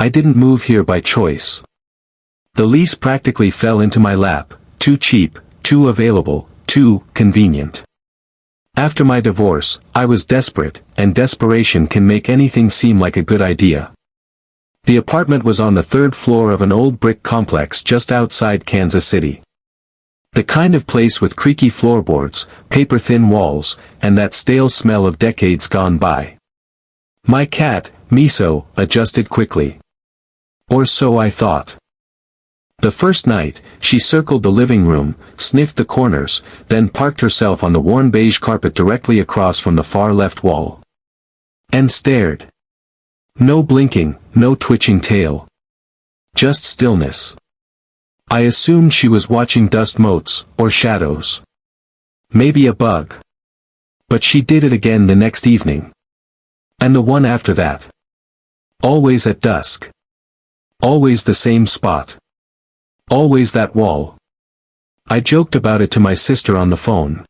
I didn't move here by choice. The lease practically fell into my lap, too cheap, too available, too convenient. After my divorce, I was desperate, and desperation can make anything seem like a good idea. The apartment was on the third floor of an old brick complex just outside Kansas City. The kind of place with creaky floorboards, paper-thin walls, and that stale smell of decades gone by. My cat, Miso, adjusted quickly. Or so I thought. The first night, she circled the living room, sniffed the corners, then parked herself on the worn beige carpet directly across from the far left wall. And stared. No blinking, no twitching tail. Just stillness. I assumed she was watching dust motes, or shadows. Maybe a bug. But she did it again the next evening. And the one after that. Always at dusk. Always the same spot. Always that wall. I joked about it to my sister on the phone.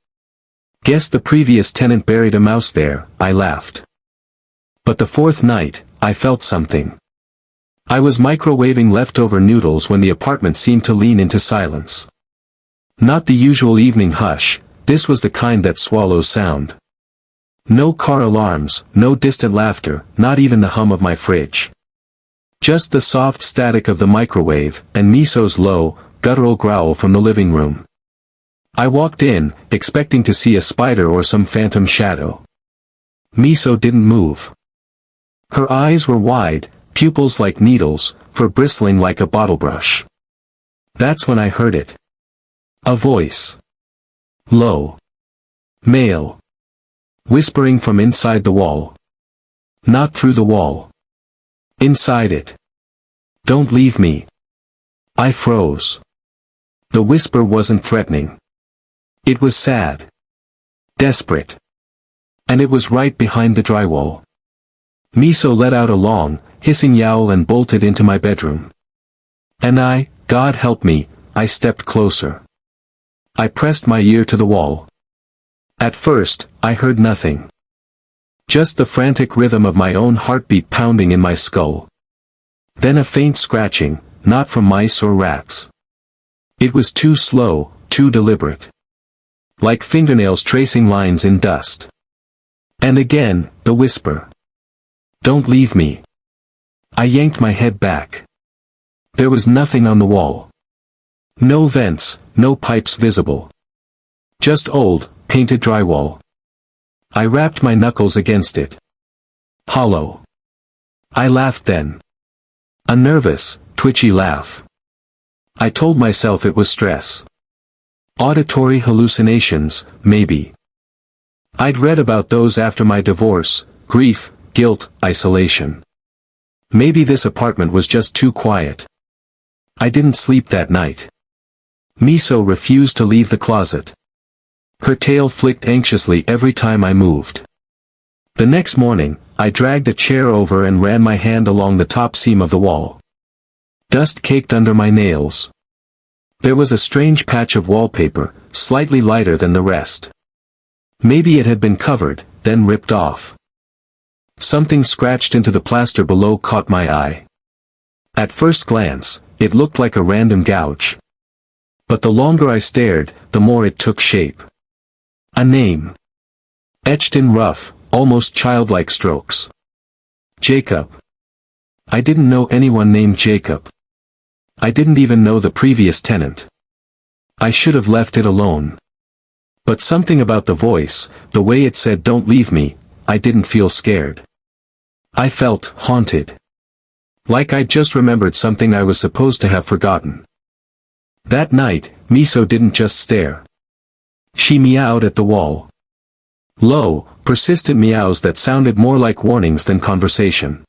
Guess the previous tenant buried a mouse there, I laughed. But the fourth night, I felt something. I was microwaving leftover noodles when the apartment seemed to lean into silence. Not the usual evening hush, this was the kind that swallows sound. No car alarms, no distant laughter, not even the hum of my fridge. Just the soft static of the microwave, and Miso's low, guttural growl from the living room. I walked in, expecting to see a spider or some phantom shadow. Miso didn't move. Her eyes were wide, pupils like needles, fur bristling like a bottle brush. That's when I heard it. A voice. Low. Male. Whispering from inside the wall. Not through the wall. Inside it. Don't leave me. I froze. The whisper wasn't threatening. It was sad. Desperate. And it was right behind the drywall. Miso let out a long, hissing yowl and bolted into my bedroom. And I, God help me, I stepped closer. I pressed my ear to the wall. At first, I heard nothing. Just the frantic rhythm of my own heartbeat pounding in my skull. Then a faint scratching, not from mice or rats. It was too slow, too deliberate. Like fingernails tracing lines in dust. And again, the whisper. Don't leave me. I yanked my head back. There was nothing on the wall. No vents, no pipes visible. Just old, painted drywall. I rapped my knuckles against it. Hollow. I laughed then. A nervous, twitchy laugh. I told myself it was stress. Auditory hallucinations, maybe. I'd read about those after my divorce, grief, guilt, isolation. Maybe this apartment was just too quiet. I didn't sleep that night. Miso refused to leave the closet. Her tail flicked anxiously every time I moved. The next morning, I dragged a chair over and ran my hand along the top seam of the wall. Dust caked under my nails. There was a strange patch of wallpaper, slightly lighter than the rest. Maybe it had been covered, then ripped off. Something scratched into the plaster below caught my eye. At first glance, it looked like a random gouge. But the longer I stared, the more it took shape. A name. Etched in rough, almost childlike strokes. Jacob. I didn't know anyone named Jacob. I didn't even know the previous tenant. I should have left it alone. But something about the voice, the way it said don't leave me, I didn't feel scared. I felt haunted. Like I'd just remembered something I was supposed to have forgotten. That night, Miso didn't just stare. She meowed at the wall. Low, persistent meows that sounded more like warnings than conversation.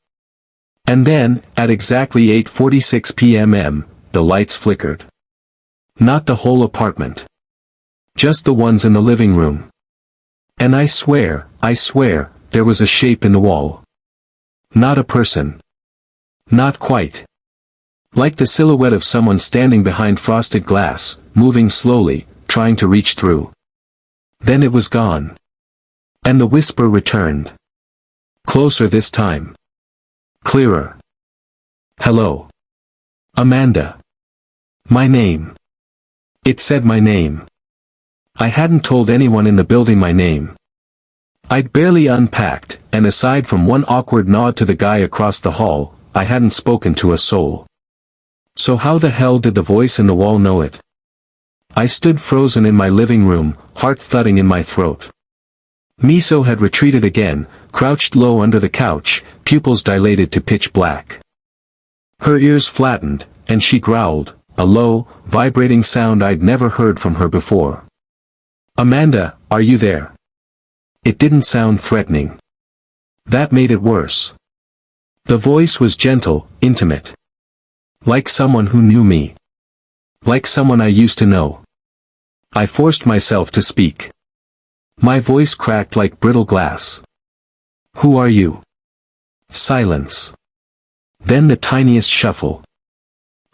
And then, at exactly 8:46 p.m., the lights flickered. Not the whole apartment. Just the ones in the living room. And I swear, there was a shape in the wall. Not a person. Not quite. Like the silhouette of someone standing behind frosted glass, moving slowly, trying to reach through. Then it was gone. And the whisper returned. Closer this time. Clearer. Hello. Amanda. My name. It said my name. I hadn't told anyone in the building my name. I'd barely unpacked, and aside from one awkward nod to the guy across the hall, I hadn't spoken to a soul. So how the hell did the voice in the wall know it? I stood frozen in my living room, heart thudding in my throat. Miso had retreated again, crouched low under the couch, pupils dilated to pitch black. Her ears flattened, and she growled, a low, vibrating sound I'd never heard from her before. Amanda, are you there? It didn't sound threatening. That made it worse. The voice was gentle, intimate. Like someone who knew me. Like someone I used to know. I forced myself to speak. My voice cracked like brittle glass. Who are you? Silence. Then the tiniest shuffle.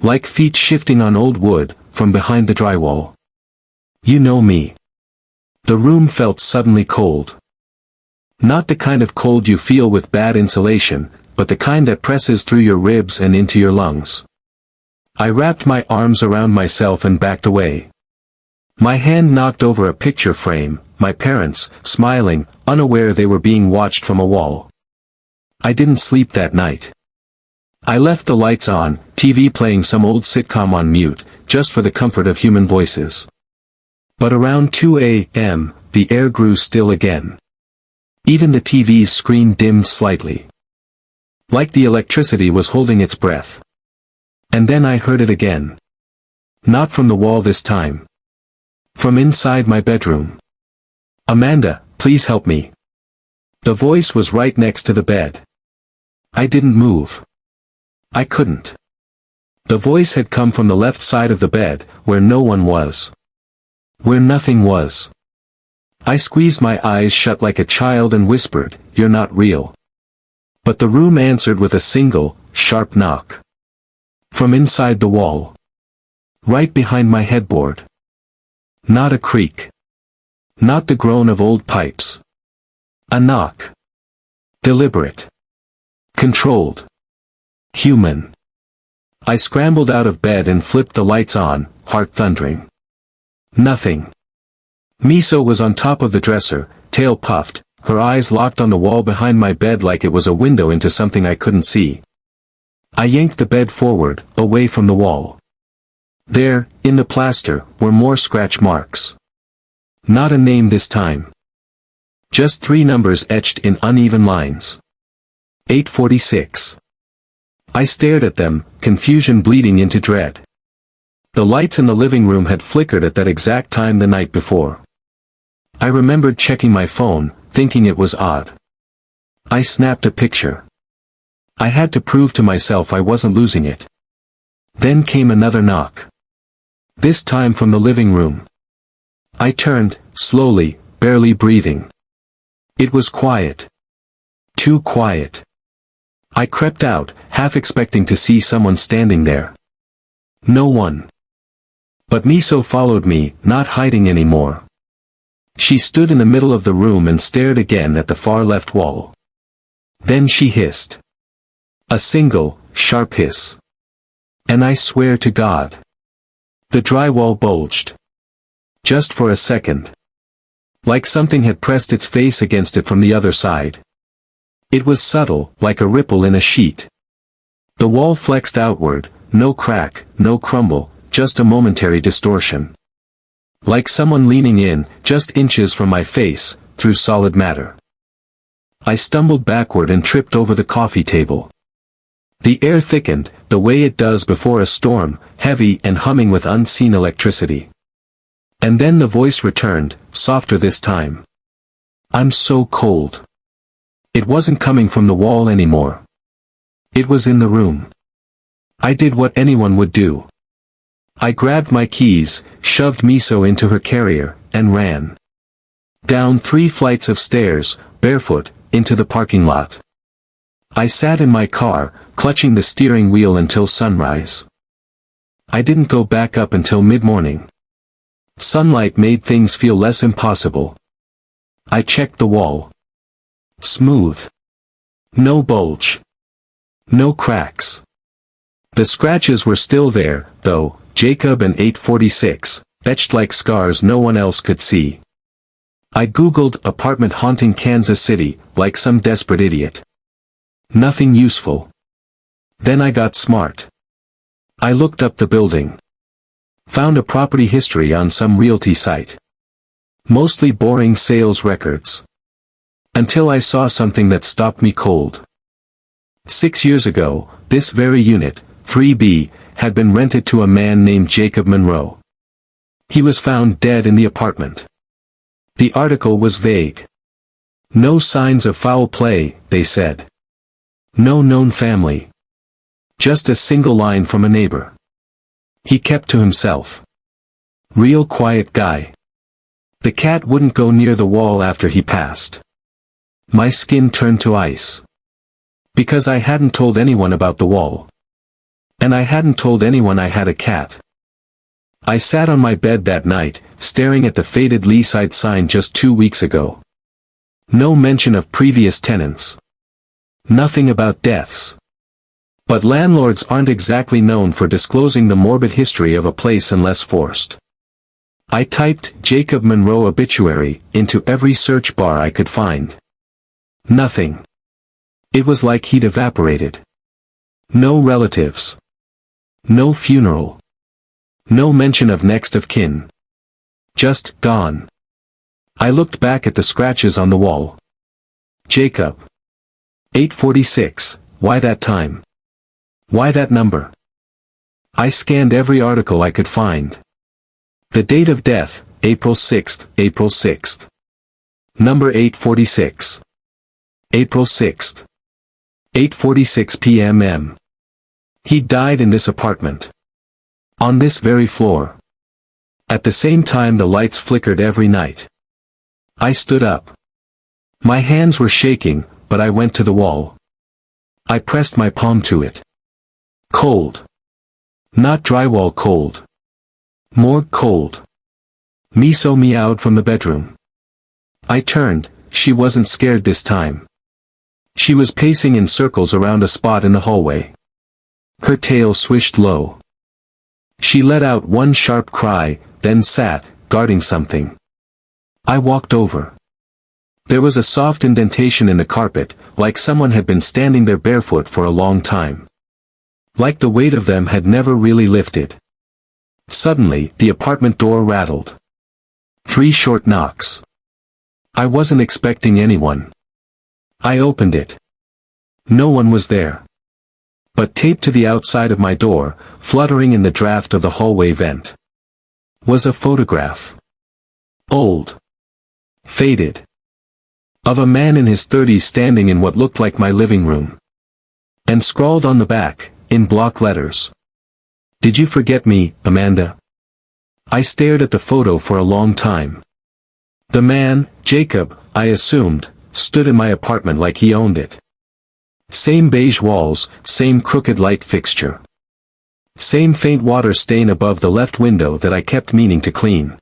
Like feet shifting on old wood, from behind the drywall. You know me. The room felt suddenly cold. Not the kind of cold you feel with bad insulation, but the kind that presses through your ribs and into your lungs. I wrapped my arms around myself and backed away. My hand knocked over a picture frame, my parents, smiling, unaware they were being watched from a wall. I didn't sleep that night. I left the lights on, TV playing some old sitcom on mute, just for the comfort of human voices. But around 2 a.m., the air grew still again. Even the TV's screen dimmed slightly. Like the electricity was holding its breath. And then I heard it again. Not from the wall this time. From inside my bedroom. Amanda, please help me. The voice was right next to the bed. I didn't move. I couldn't. The voice had come from the left side of the bed, where no one was. Where nothing was. I squeezed my eyes shut like a child and whispered, "You're not real." But the room answered with a single, sharp knock. From inside the wall. Right behind my headboard. Not a creak. Not the groan of old pipes. A knock. Deliberate. Controlled. Human. I scrambled out of bed and flipped the lights on, heart thundering. Nothing. Miso was on top of the dresser, tail puffed, her eyes locked on the wall behind my bed like it was a window into something I couldn't see. I yanked the bed forward, away from the wall. There, in the plaster, were more scratch marks. Not a name this time. Just 3 numbers etched in uneven lines. 846. I stared at them, confusion bleeding into dread. The lights in the living room had flickered at that exact time the night before. I remembered checking my phone, thinking it was odd. I snapped a picture. I had to prove to myself I wasn't losing it. Then came another knock. This time from the living room. I turned, slowly, barely breathing. It was quiet. Too quiet. I crept out, half expecting to see someone standing there. No one. But Miso followed me, not hiding anymore. She stood in the middle of the room and stared again at the far left wall. Then she hissed. A single, sharp hiss. And I swear to God. The drywall bulged. Just for a second. Like something had pressed its face against it from the other side. It was subtle, like a ripple in a sheet. The wall flexed outward, no crack, no crumble, just a momentary distortion. Like someone leaning in, just inches from my face, through solid matter. I stumbled backward and tripped over the coffee table. The air thickened, the way it does before a storm, heavy and humming with unseen electricity. And then the voice returned, softer this time. I'm so cold. It wasn't coming from the wall anymore. It was in the room. I did what anyone would do. I grabbed my keys, shoved Miso into her carrier, and ran. Down 3 flights of stairs, barefoot, into the parking lot. I sat in my car, clutching the steering wheel until sunrise. I didn't go back up until mid-morning. Sunlight made things feel less impossible. I checked the wall. Smooth. No bulge. No cracks. The scratches were still there, though, Jacob and 846, etched like scars no one else could see. I googled apartment haunting Kansas City, like some desperate idiot. Nothing useful. Then I got smart. I looked up the building. Found a property history on some realty site. Mostly boring sales records. Until I saw something that stopped me cold. 6 years ago, this very unit, 3B, had been rented to a man named Jacob Monroe. He was found dead in the apartment. The article was vague. No signs of foul play, they said. No known family. Just a single line from a neighbor. He kept to himself. Real quiet guy. The cat wouldn't go near the wall after he passed. My skin turned to ice. Because I hadn't told anyone about the wall. And I hadn't told anyone I had a cat. I sat on my bed that night, staring at the faded lease I'd signed just 2 weeks ago. No mention of previous tenants. Nothing about deaths. But landlords aren't exactly known for disclosing the morbid history of a place unless forced. I typed Jacob Monroe obituary into every search bar I could find. Nothing. It was like he'd evaporated. No relatives. No funeral. No mention of next of kin. Just gone. I looked back at the scratches on the wall. Jacob. 846, why that time? Why that number? I scanned every article I could find. The date of death, April 6th, April 6th. Number 846. April 6th. 8:46 p.m. He died in this apartment. On this very floor. At the same time the lights flickered every night. I stood up. My hands were shaking, but I went to the wall. I pressed my palm to it. Cold. Not drywall cold. Morgue cold. Miso meowed from the bedroom. I turned, she wasn't scared this time. She was pacing in circles around a spot in the hallway. Her tail swished low. She let out one sharp cry, then sat, guarding something. I walked over. There was a soft indentation in the carpet, like someone had been standing there barefoot for a long time. Like the weight of them had never really lifted. Suddenly, the apartment door rattled. 3 short knocks. I wasn't expecting anyone. I opened it. No one was there. But taped to the outside of my door, fluttering in the draft of the hallway vent, was a photograph. Old. Faded. Of a man in his 30s standing in what looked like my living room. And scrawled on the back, in block letters. Did you forget me, Amanda? I stared at the photo for a long time. The man, Jacob, I assumed, stood in my apartment like he owned it. Same beige walls, same crooked light fixture. Same faint water stain above the left window that I kept meaning to clean.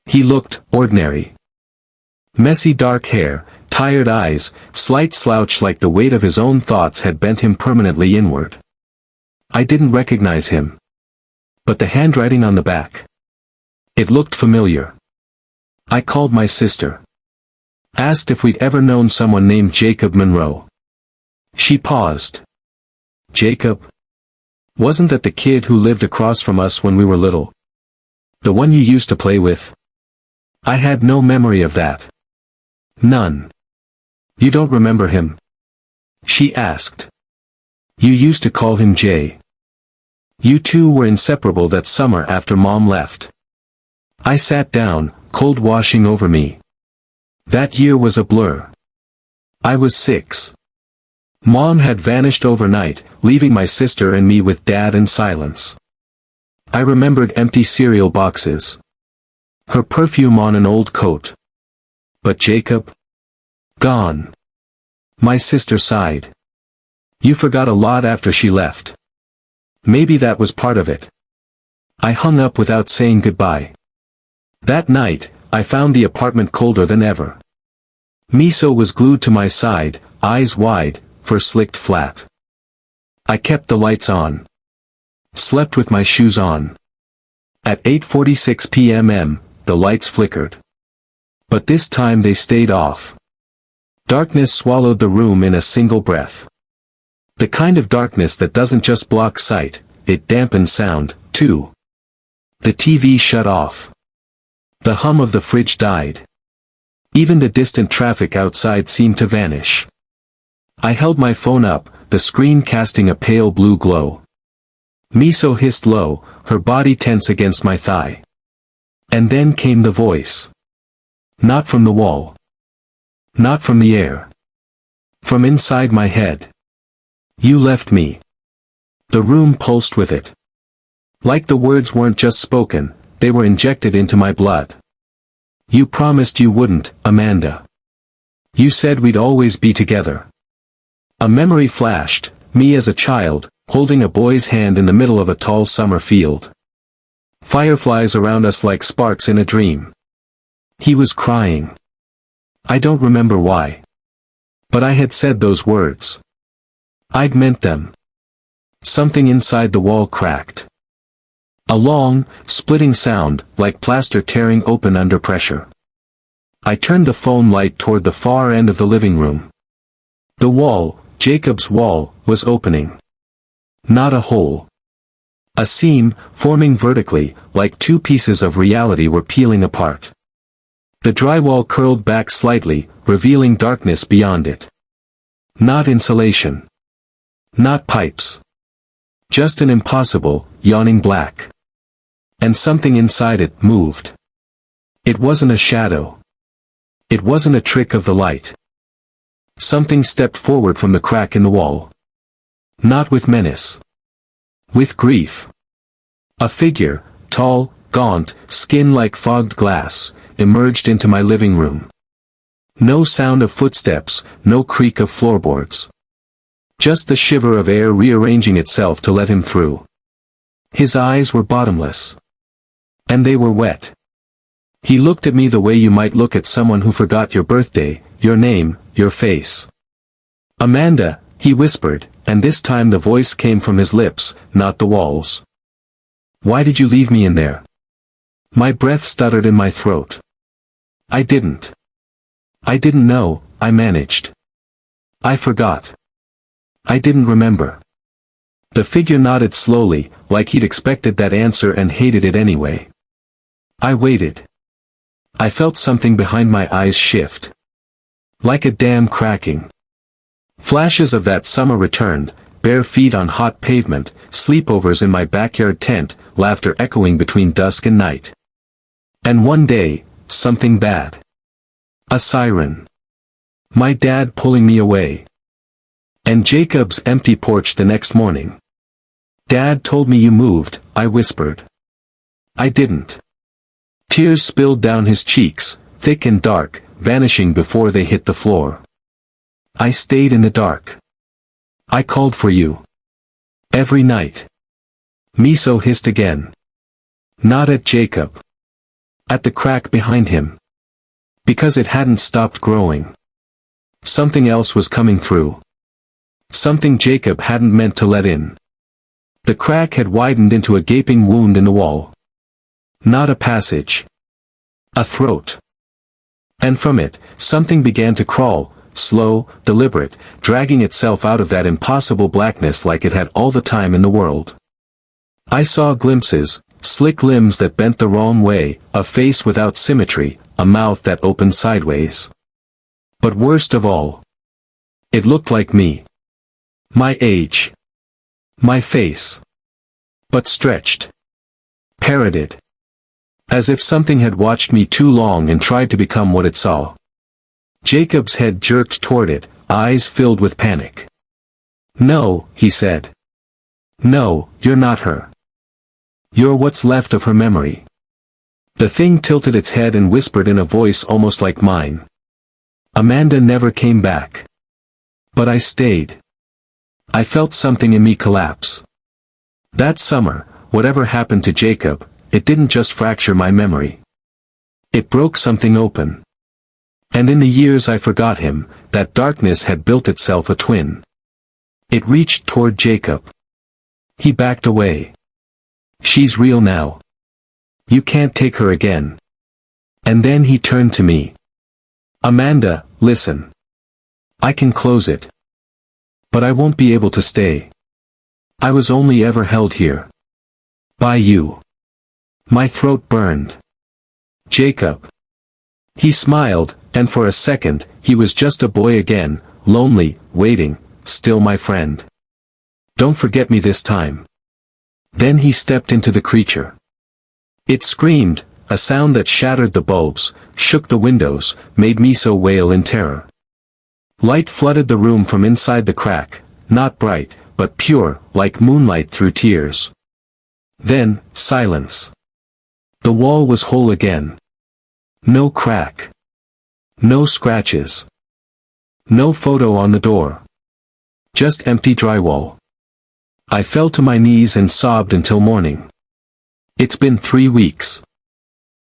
He looked ordinary. Messy dark hair, tired eyes, slight slouch like the weight of his own thoughts had bent him permanently inward. I didn't recognize him. But the handwriting on the back. It looked familiar. I called my sister. Asked if we'd ever known someone named Jacob Monroe. She paused. Jacob? Wasn't that the kid who lived across from us when we were little? The one you used to play with? I had no memory of that. None. You don't remember him? She asked. You used to call him Jay. You two were inseparable that summer after Mom left. I sat down, cold washing over me. That year was a blur. I was 6. Mom had vanished overnight, leaving my sister and me with Dad in silence. I remembered empty cereal boxes. Her perfume on an old coat. But Jacob? Gone. My sister sighed. You forgot a lot after she left. Maybe that was part of it. I hung up without saying goodbye. That night, I found the apartment colder than ever. Miso was glued to my side, eyes wide, fur slicked flat. I kept the lights on. Slept with my shoes on. At 8:46 p.m. the lights flickered. But this time they stayed off. Darkness swallowed the room in a single breath. The kind of darkness that doesn't just block sight, it dampens sound, too. The TV shut off. The hum of the fridge died. Even the distant traffic outside seemed to vanish. I held my phone up, the screen casting a pale blue glow. Miso hissed low, her body tense against my thigh. And then came the voice. Not from the wall. Not from the air. From inside my head. You left me. The room pulsed with it. Like the words weren't just spoken, they were injected into my blood. You promised you wouldn't, Amanda. You said we'd always be together. A memory flashed, me as a child, holding a boy's hand in the middle of a tall summer field. Fireflies around us like sparks in a dream. He was crying. I don't remember why. But I had said those words. I'd meant them. Something inside the wall cracked. A long, splitting sound, like plaster tearing open under pressure. I turned the phone light toward the far end of the living room. The wall, Jacob's wall, was opening. Not a hole. A seam, forming vertically, like two pieces of reality were peeling apart. The drywall curled back slightly, revealing darkness beyond it. Not insulation. Not pipes. Just an impossible, yawning black. And something inside it moved. It wasn't a shadow. It wasn't a trick of the light. Something stepped forward from the crack in the wall. Not with menace. With grief. A figure, tall, gaunt, skin like fogged glass, emerged into my living room. No sound of footsteps, no creak of floorboards. Just the shiver of air rearranging itself to let him through. His eyes were bottomless. And they were wet. He looked at me the way you might look at someone who forgot your birthday, your name, your face. Amanda, he whispered, and this time the voice came from his lips, not the walls. Why did you leave me in there? My breath stuttered in my throat. I didn't know, I managed. I forgot. I didn't remember. The figure nodded slowly, like he'd expected that answer and hated it anyway. I waited. I felt something behind my eyes shift. Like a dam cracking. Flashes of that summer returned, bare feet on hot pavement, sleepovers in my backyard tent, laughter echoing between dusk and night. And one day, something bad. A siren. My dad pulling me away. And Jacob's empty porch the next morning. Dad told me you moved, I whispered. I didn't. Tears spilled down his cheeks, thick and dark, vanishing before they hit the floor. I stayed in the dark. I called for you. Every night. Miso hissed again. Not at Jacob. At the crack behind him. Because it hadn't stopped growing. Something else was coming through. Something Jacob hadn't meant to let in. The crack had widened into a gaping wound in the wall. Not a passage. A throat. And from it, something began to crawl, slow, deliberate, dragging itself out of that impossible blackness like it had all the time in the world. I saw glimpses, slick limbs that bent the wrong way, a face without symmetry, a mouth that opened sideways. But worst of all, it looked like me. My age. My face. But stretched. Parroted. As if something had watched me too long and tried to become what it saw. Jacob's head jerked toward it, eyes filled with panic. No, he said. No, you're not her. You're what's left of her memory. The thing tilted its head and whispered in a voice almost like mine. Amanda never came back. But I stayed. I felt something in me collapse. That summer, whatever happened to Jacob, it didn't just fracture my memory. It broke something open. And in the years I forgot him, that darkness had built itself a twin. It reached toward Jacob. He backed away. She's real now. You can't take her again. And then he turned to me. Amanda, listen. I can close it. But I won't be able to stay. I was only ever held here. By you. My throat burned. Jacob. He smiled, and for a second, he was just a boy again, lonely, waiting, still my friend. Don't forget me this time. Then he stepped into the creature. It screamed, a sound that shattered the bulbs, shook the windows, made Miso wail in terror. Light flooded the room from inside the crack, not bright, but pure, like moonlight through tears. Then, silence. The wall was whole again. No crack. No scratches. No photo on the door. Just empty drywall. I fell to my knees and sobbed until morning. It's been 3 weeks.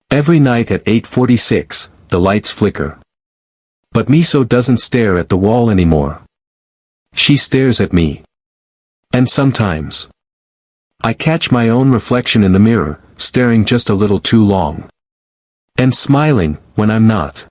Every night at 8:46, the lights flicker. But Miso doesn't stare at the wall anymore. She stares at me. And sometimes I catch my own reflection in the mirror, staring just a little too long. And smiling, when I'm not.